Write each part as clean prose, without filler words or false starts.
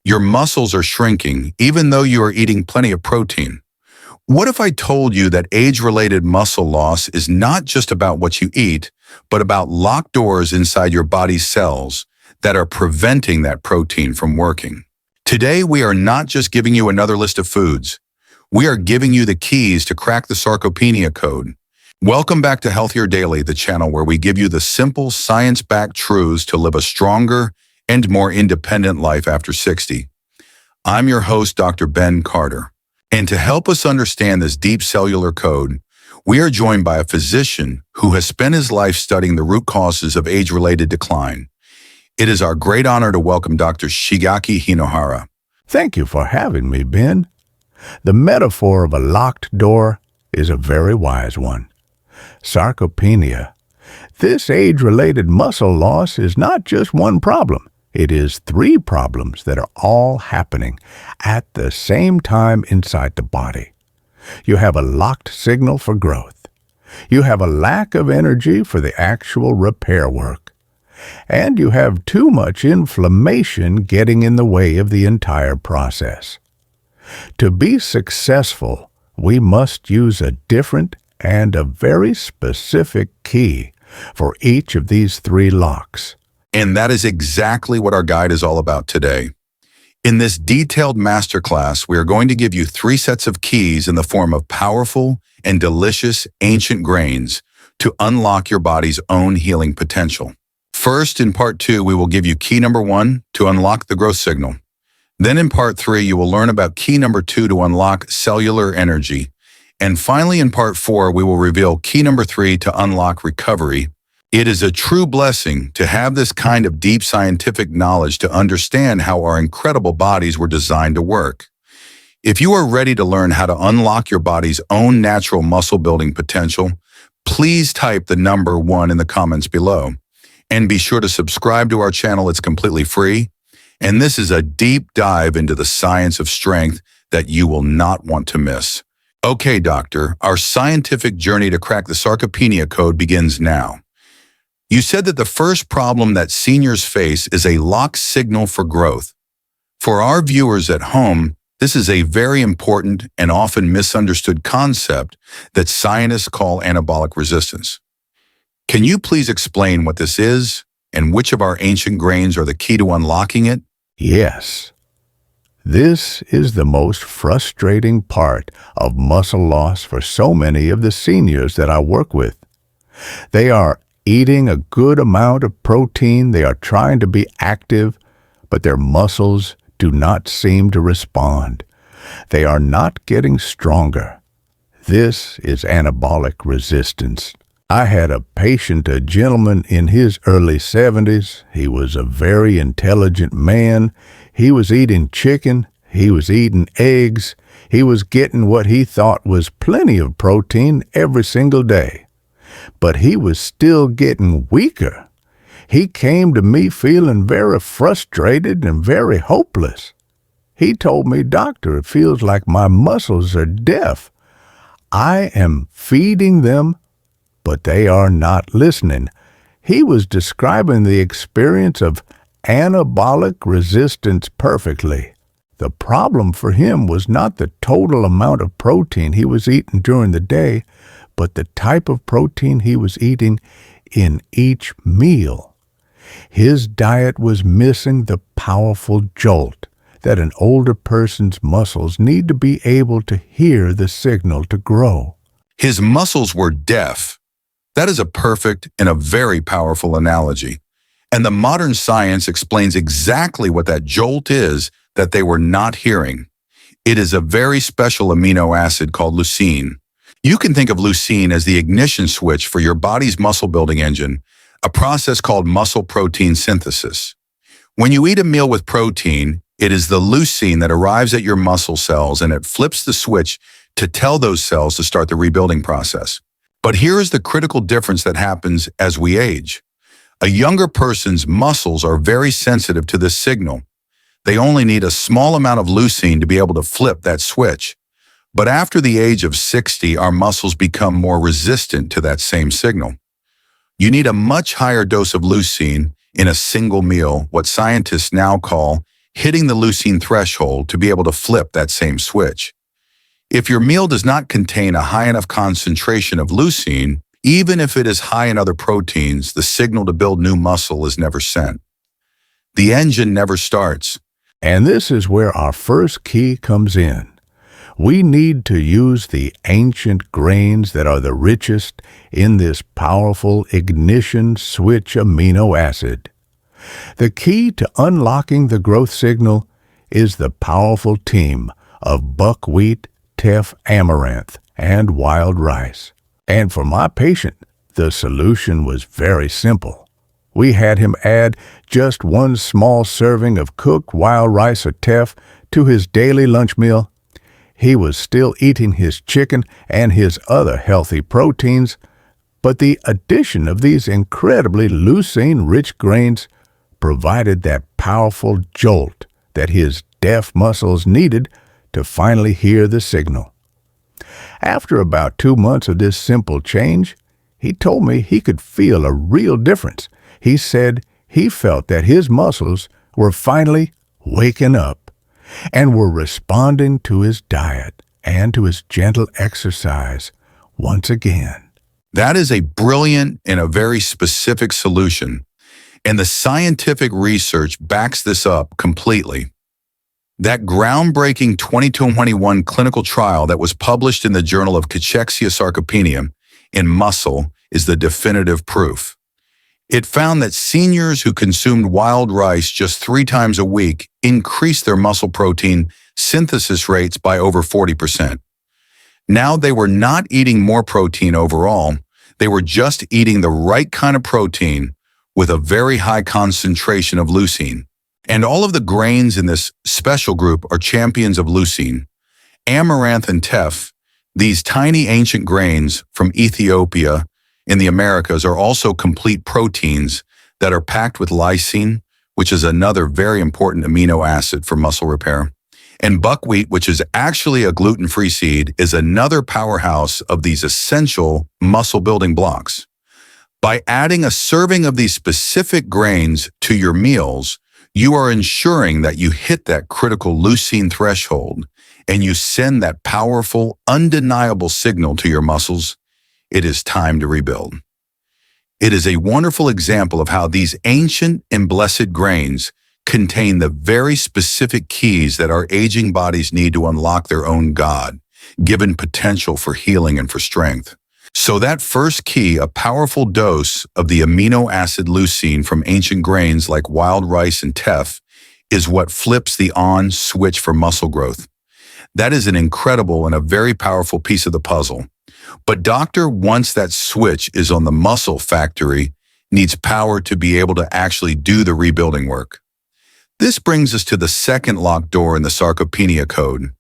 Your muscles are shrinking, even though you are eating plenty of protein. What if I told you that age-related muscle loss is not just about what you eat, but about locked doors inside your body's cells that are preventing that protein from working? Today, we are not just giving you another list of foods. We are giving you the keys to crack the Sarcopenia code. Welcome back to Healthier Daily, the channel where we give you the simple, science-backed truths to live a stronger and more independent life after 60. I'm your host, Dr. Ben Carter. And to help us understand this deep cellular code, we are joined by a physician who has spent his life studying the root causes of age-related decline. It is our great honor to welcome Dr. Shigeaki Hinohara. Thank you for having me, Ben. The metaphor of a locked door is a very wise one. Sarcopenia. This age-related muscle loss is not just one problem. It is three problems that are all happening at the same time inside the body. You have a locked signal for growth. You have a lack of energy for the actual repair work. And you have too much inflammation getting in the way of the entire process. To be successful, we must use a different and a very specific key for each of these three locks. And that is exactly what our guide is all about today. In this detailed masterclass, we are going to give you three sets of keys in the form of powerful and delicious ancient grains to unlock your body's own healing potential. First, in part 2, we will give you key number 1 to unlock the growth signal. Then in part 3, you will learn about key number 2 to unlock cellular energy. And finally, in part 4, we will reveal key number 3 to unlock recovery. It is a true blessing to have this kind of deep scientific knowledge to understand how our incredible bodies were designed to work. If you are ready to learn how to unlock your body's own natural muscle building potential, please type the number 1 in the comments below. And be sure to subscribe to our channel. It's completely free. And this is a deep dive into the science of strength that you will not want to miss. Okay, doctor, our scientific journey to crack the Sarcopenia code begins now. You said that the first problem that seniors face is a locked signal for growth. For our viewers at home, this is a very important and often misunderstood concept that scientists call anabolic resistance. Can you please explain what this is and which of our ancient grains are the key to unlocking it? Yes. This is the most frustrating part of muscle loss for so many of the seniors that I work with. They are eating a good amount of protein, they are trying to be active, but their muscles do not seem to respond. They are not getting stronger. This is anabolic resistance. I had a patient, a gentleman in his early 70s. He was a very intelligent man. He was eating chicken. He was eating eggs. He was getting what he thought was plenty of protein every single day. But he was still getting weaker. He came to me feeling very frustrated and very hopeless. He told me, "Doctor, it feels like my muscles are deaf. I am feeding them, but they are not listening." He was describing the experience of anabolic resistance perfectly. The problem for him was not the total amount of protein he was eating during the day, but the type of protein he was eating in each meal. His diet was missing the powerful jolt that an older person's muscles need to be able to hear the signal to grow. His muscles were deaf. That is a perfect and a very powerful analogy. And the modern science explains exactly what that jolt is that they were not hearing. It is a very special amino acid called leucine. You can think of leucine as the ignition switch for your body's muscle-building engine, a process called muscle protein synthesis. When you eat a meal with protein, it is the leucine that arrives at your muscle cells and it flips the switch to tell those cells to start the rebuilding process. But here is the critical difference that happens as we age. A younger person's muscles are very sensitive to this signal. They only need a small amount of leucine to be able to flip that switch. But after the age of 60, our muscles become more resistant to that same signal. You need a much higher dose of leucine in a single meal, what scientists now call hitting the leucine threshold to be able to flip that same switch. If your meal does not contain a high enough concentration of leucine, even if it is high in other proteins, the signal to build new muscle is never sent. The engine never starts. And this is where our first key comes in. We need to use the ancient grains that are the richest in this powerful ignition switch amino acid. The key to unlocking the growth signal is the powerful team of buckwheat, teff, amaranth, and wild rice. And for my patient, the solution was very simple. We had him add just one small serving of cooked wild rice or teff to his daily lunch meal. He was still eating his chicken and his other healthy proteins, but the addition of these incredibly leucine-rich grains provided that powerful jolt that his deaf muscles needed to finally hear the signal. After about 2 months of this simple change, he told me he could feel a real difference. He said he felt that his muscles were finally waking up and were responding to his diet and to his gentle exercise once again. That is a brilliant and a very specific solution, and the scientific research backs this up completely. That groundbreaking 2021 clinical trial that was published in the Journal of Cachexia Sarcopenia in Muscle is the definitive proof. It found that seniors who consumed wild rice just 3 times a week increased their muscle protein synthesis rates by over 40%. Now they were not eating more protein overall, they were just eating the right kind of protein with a very high concentration of leucine. And all of the grains in this special group are champions of leucine. Amaranth and teff, these tiny ancient grains from Ethiopia in the Americas, are also complete proteins that are packed with lysine, which is another very important amino acid for muscle repair. And buckwheat, which is actually a gluten-free seed, is another powerhouse of these essential muscle-building blocks. By adding a serving of these specific grains to your meals, you are ensuring that you hit that critical leucine threshold and you send that powerful, undeniable signal to your muscles. It is time to rebuild. It is a wonderful example of how these ancient and blessed grains contain the very specific keys that our aging bodies need to unlock their own God-given potential for healing and for strength. So that first key, a powerful dose of the amino acid leucine from ancient grains like wild rice and teff, is what flips the on switch for muscle growth. That is an incredible and a very powerful piece of the puzzle. But doctor, once that switch is on, the muscle factory needs power to be able to actually do the rebuilding work. This brings us to the second locked door in the Sarcopenia code.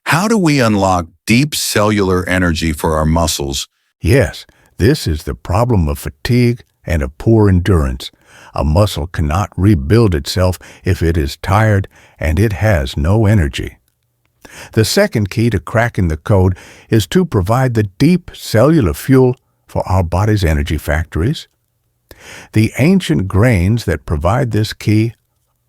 How do we unlock deep cellular energy for our muscles? Yes, this is the problem of fatigue and of poor endurance. A muscle cannot rebuild itself if it is tired and it has no energy. The second key to cracking the code is to provide the deep cellular fuel for our body's energy factories. The ancient grains that provide this key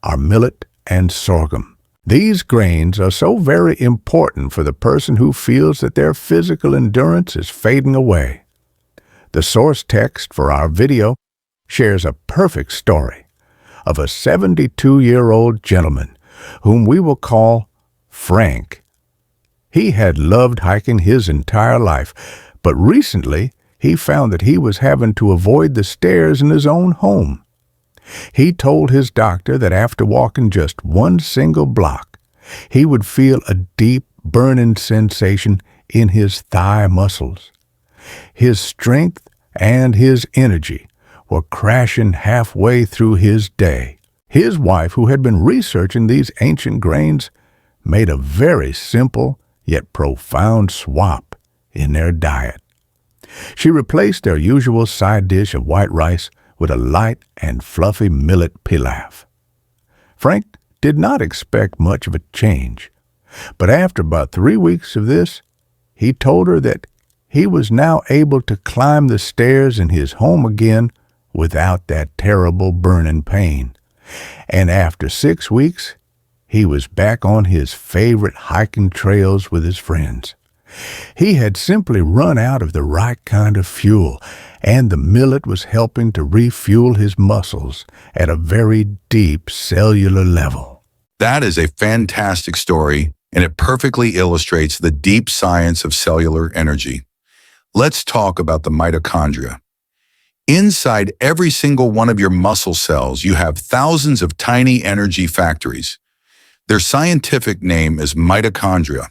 are millet and sorghum. These grains are so very important for the person who feels that their physical endurance is fading away. The source text for our video shares a perfect story of a 72-year-old gentleman whom we will call Frank. He had loved hiking his entire life, but recently he found that he was having to avoid the stairs in his own home. He told his doctor that after walking just one single block, he would feel a deep burning sensation in his thigh muscles. His strength and his energy were crashing halfway through his day. His wife, who had been researching these ancient grains, made a very simple yet profound swap in their diet. She replaced their usual side dish of white rice with a light and fluffy millet pilaf. Frank did not expect much of a change, but after about 3 weeks of this, he told her that he was now able to climb the stairs in his home again without that terrible burning pain. And after 6 weeks, he was back on his favorite hiking trails with his friends. He had simply run out of the right kind of fuel, and the millet was helping to refuel his muscles at a very deep cellular level. That is a fantastic story, and it perfectly illustrates the deep science of cellular energy. Let's talk about the mitochondria. Inside every single one of your muscle cells, you have thousands of tiny energy factories. Their scientific name is mitochondria.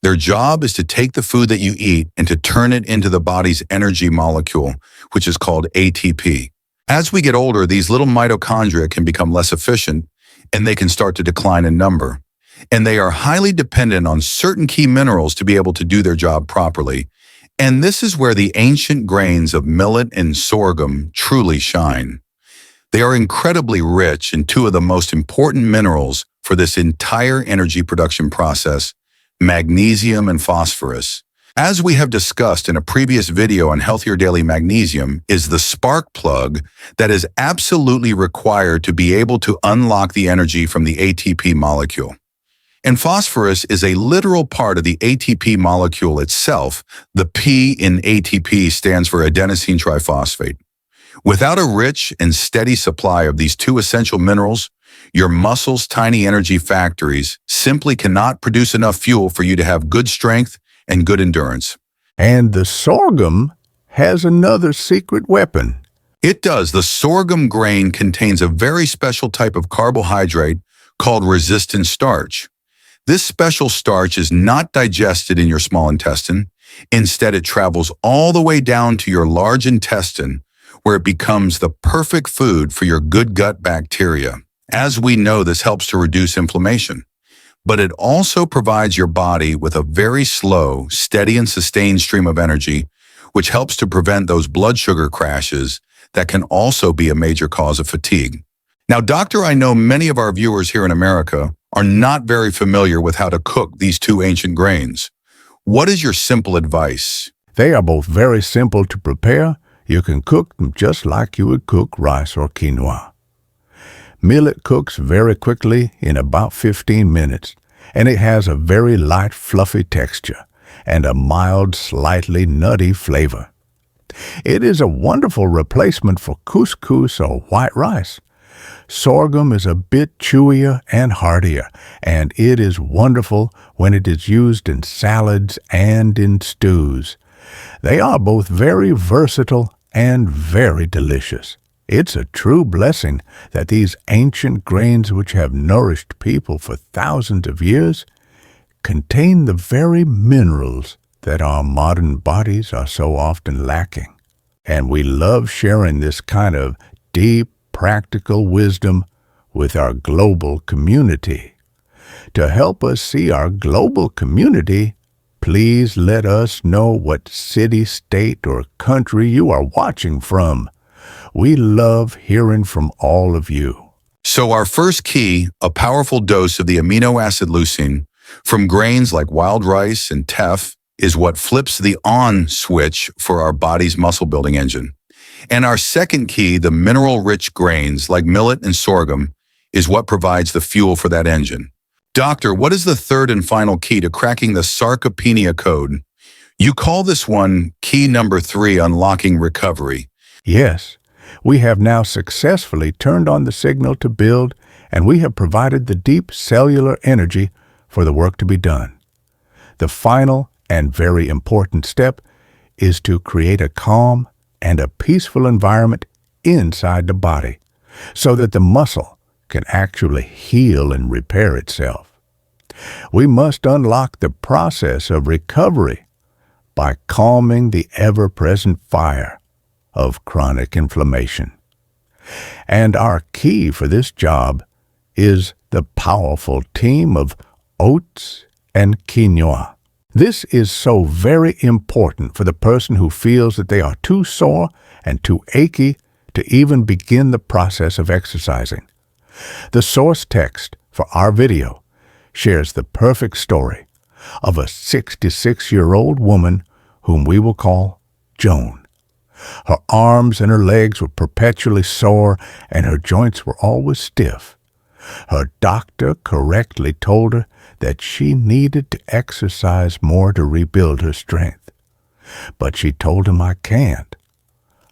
Their job is to take the food that you eat and to turn it into the body's energy molecule, which is called ATP. As we get older, these little mitochondria can become less efficient and they can start to decline in number. And they are highly dependent on certain key minerals to be able to do their job properly. And this is where the ancient grains of millet and sorghum truly shine. They are incredibly rich in two of the most important minerals for this entire energy production process: magnesium and phosphorus. As we have discussed in a previous video on Healthier Daily, magnesium is the spark plug that is absolutely required to be able to unlock the energy from the ATP molecule. And phosphorus is a literal part of the ATP molecule itself. The P in ATP stands for adenosine triphosphate. Without a rich and steady supply of these two essential minerals, your muscles' tiny energy factories simply cannot produce enough fuel for you to have good strength and good endurance. And the sorghum has another secret weapon. It does. The sorghum grain contains a very special type of carbohydrate called resistant starch. This special starch is not digested in your small intestine. Instead, it travels all the way down to your large intestine, where it becomes the perfect food for your good gut bacteria. As we know, this helps to reduce inflammation, but it also provides your body with a very slow, steady, and sustained stream of energy, which helps to prevent those blood sugar crashes that can also be a major cause of fatigue. Now, Doctor, I know many of our viewers here in America are not very familiar with how to cook these two ancient grains. What is your simple advice? They are both very simple to prepare. You can cook them just like you would cook rice or quinoa. Millet cooks very quickly in about 15 minutes, and it has a very light, fluffy texture and a mild, slightly nutty flavor. It is a wonderful replacement for couscous or white rice. Sorghum is a bit chewier and heartier, and it is wonderful when it is used in salads and in stews. They are both very versatile and very delicious. It's a true blessing that these ancient grains, which have nourished people for thousands of years, contain the very minerals that our modern bodies are so often lacking. And we love sharing this kind of deep, practical wisdom with our global community. To help us see our global community, please let us know what city, state, or country you are watching from. We love hearing from all of you. So our first key, a powerful dose of the amino acid leucine from grains like wild rice and teff, is what flips the on switch for our body's muscle building engine. And our second key, the mineral-rich grains like millet and sorghum, is what provides the fuel for that engine. Doctor, what is the third and final key to cracking the Sarcopenia code? You call this one key number 3, unlocking recovery. Yes, we have now successfully turned on the signal to build, and we have provided the deep cellular energy for the work to be done. The final and very important step is to create a calm and a peaceful environment inside the body so that the muscle can actually heal and repair itself. We must unlock the process of recovery by calming the ever-present fire of chronic inflammation. And our key for this job is the powerful team of oats and quinoa. This is so very important for the person who feels that they are too sore and too achy to even begin the process of exercising. The source text for our video shares the perfect story of a 66-year-old woman whom we will call Joan. Her arms and her legs were perpetually sore, and her joints were always stiff. Her doctor correctly told her that she needed to exercise more to rebuild her strength. But she told him, "I can't.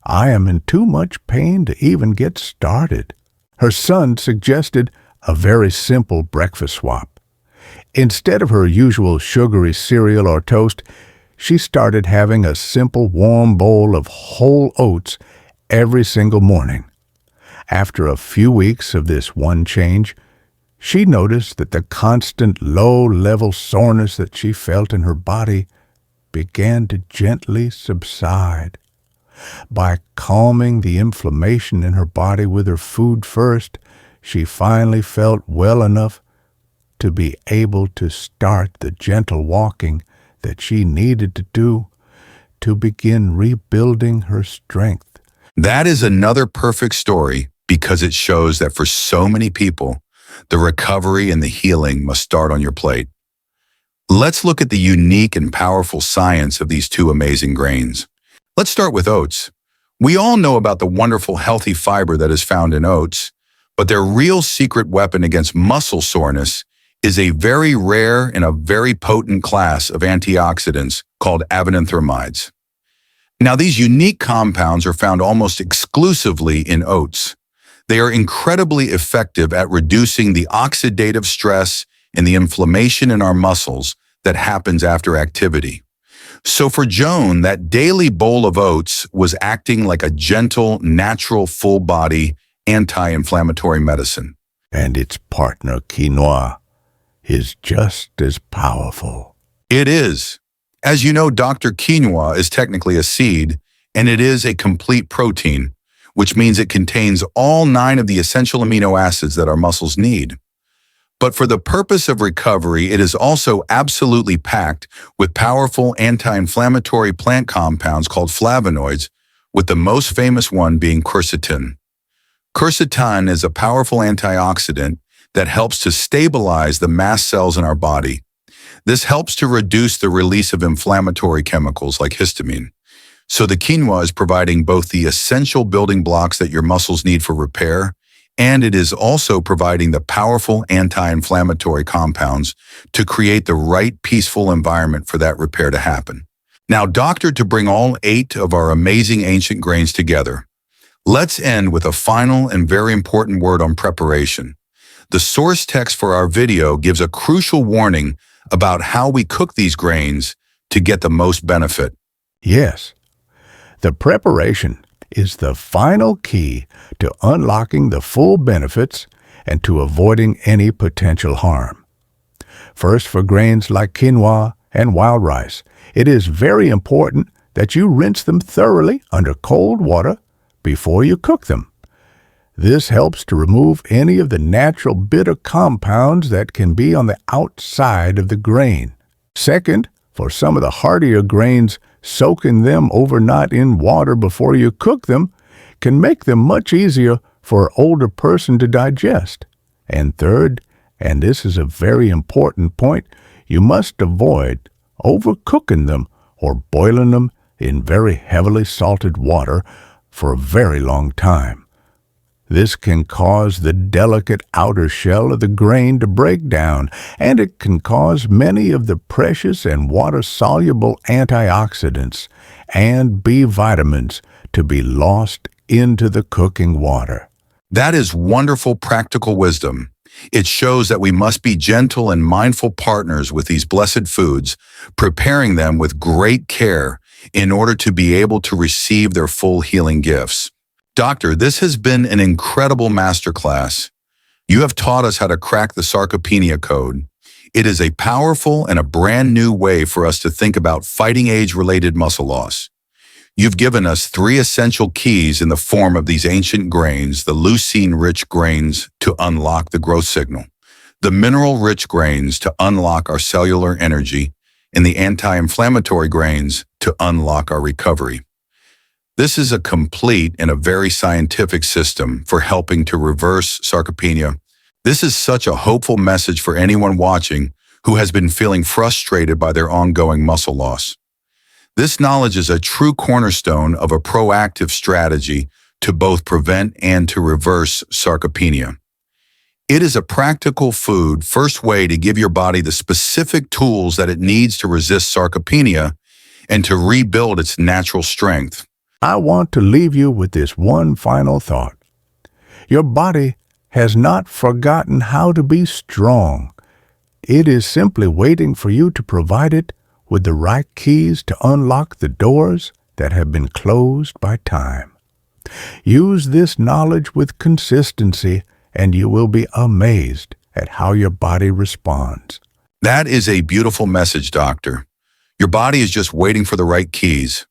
I am in too much pain to even get started." Her son suggested a very simple breakfast swap. Instead of her usual sugary cereal or toast, she started having a simple warm bowl of whole oats every single morning. After a few weeks of this one change, she noticed that the constant low-level soreness that she felt in her body began to gently subside. By calming the inflammation in her body with her food first, she finally felt well enough to be able to start the gentle walking that she needed to do to begin rebuilding her strength. That is another perfect story because it shows that for so many people, the recovery and the healing must start on your plate. Let's look at the unique and powerful science of these two amazing grains. Let's start with oats. We all know about the wonderful healthy fiber that is found in oats, but their real secret weapon against muscle soreness is a very rare and a very potent class of antioxidants called avenanthramides. Now, these unique compounds are found almost exclusively in oats. They are incredibly effective at reducing the oxidative stress and the inflammation in our muscles that happens after activity. So for Joan, that daily bowl of oats was acting like a gentle, natural, full-body anti-inflammatory medicine. And its partner, quinoa, is just as powerful. It is. As you know, Dr. Quinoa is technically a seed, and it is a complete protein, which means it contains all 9 of the essential amino acids that our muscles need. But for the purpose of recovery, it is also absolutely packed with powerful anti-inflammatory plant compounds called flavonoids, with the most famous one being quercetin. Quercetin is a powerful antioxidant that helps to stabilize the mast cells in our body. This helps to reduce the release of inflammatory chemicals like histamine. So the quinoa is providing both the essential building blocks that your muscles need for repair, and it is also providing the powerful anti-inflammatory compounds to create the right peaceful environment for that repair to happen. Now, doctor, to bring all 8 of our amazing ancient grains together, let's end with a final and very important word on preparation. The source text for our video gives a crucial warning about how we cook these grains to get the most benefit. Yes, the preparation is the final key to unlocking the full benefits and to avoiding any potential harm. First, for grains like quinoa and wild rice, it is very important that you rinse them thoroughly under cold water before you cook them. This helps to remove any of the natural bitter compounds that can be on the outside of the grain. Second, for some of the hardier grains, soaking them overnight in water before you cook them can make them much easier for an older person to digest. And third, and this is a very important point, you must avoid overcooking them or boiling them in very heavily salted water for a very long time. This can cause the delicate outer shell of the grain to break down, and it can cause many of the precious and water-soluble antioxidants and B vitamins to be lost into the cooking water. That is wonderful practical wisdom. It shows that we must be gentle and mindful partners with these blessed foods, preparing them with great care in order to be able to receive their full healing gifts. Doctor, this has been an incredible masterclass. You have taught us how to crack the Sarcopenia code. It is a powerful and a brand new way for us to think about fighting age-related muscle loss. You've given us 3 essential keys in the form of these ancient grains, the leucine-rich grains to unlock the growth signal, the mineral-rich grains to unlock our cellular energy, and the anti-inflammatory grains to unlock our recovery. This is a complete and a very scientific system for helping to reverse sarcopenia. This is such a hopeful message for anyone watching who has been feeling frustrated by their ongoing muscle loss. This knowledge is a true cornerstone of a proactive strategy to both prevent and to reverse sarcopenia. It is a practical food first way to give your body the specific tools that it needs to resist sarcopenia and to rebuild its natural strength. I want to leave you with this one final thought. Your body has not forgotten how to be strong. It is simply waiting for you to provide it with the right keys to unlock the doors that have been closed by time. Use this knowledge with consistency, and you will be amazed at how your body responds. That is a beautiful message, Doctor. Your body is just waiting for the right keys.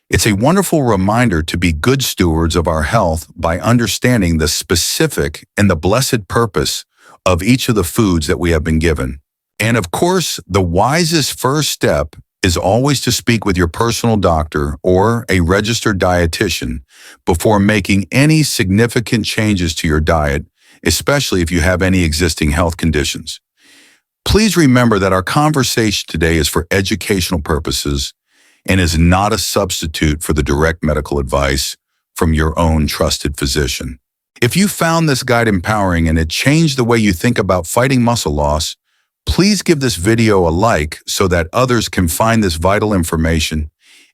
It's a wonderful reminder to be good stewards of our health by understanding the specific and the blessed purpose of each of the foods that we have been given. And of course, the wisest first step is always to speak with your personal doctor or a registered dietitian before making any significant changes to your diet, especially if you have any existing health conditions. Please remember that our conversation today is for educational purposes and is not a substitute for the direct medical advice from your own trusted physician. If you found this guide empowering and it changed the way you think about fighting muscle loss, please give this video a like so that others can find this vital information,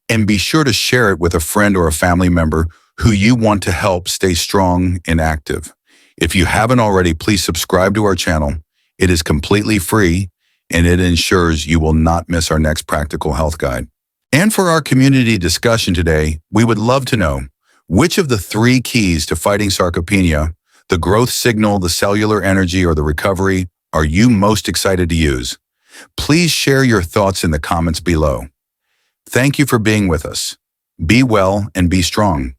and be sure to share it with a friend or a family member who you want to help stay strong and active. If you haven't already, please subscribe to our channel. It is completely free, and it ensures you will not miss our next practical health guide. And for our community discussion today, we would love to know which of the 3 keys to fighting sarcopenia, the growth signal, the cellular energy, or the recovery, are you most excited to use? Please share your thoughts in the comments below. Thank you for being with us. Be well and be strong.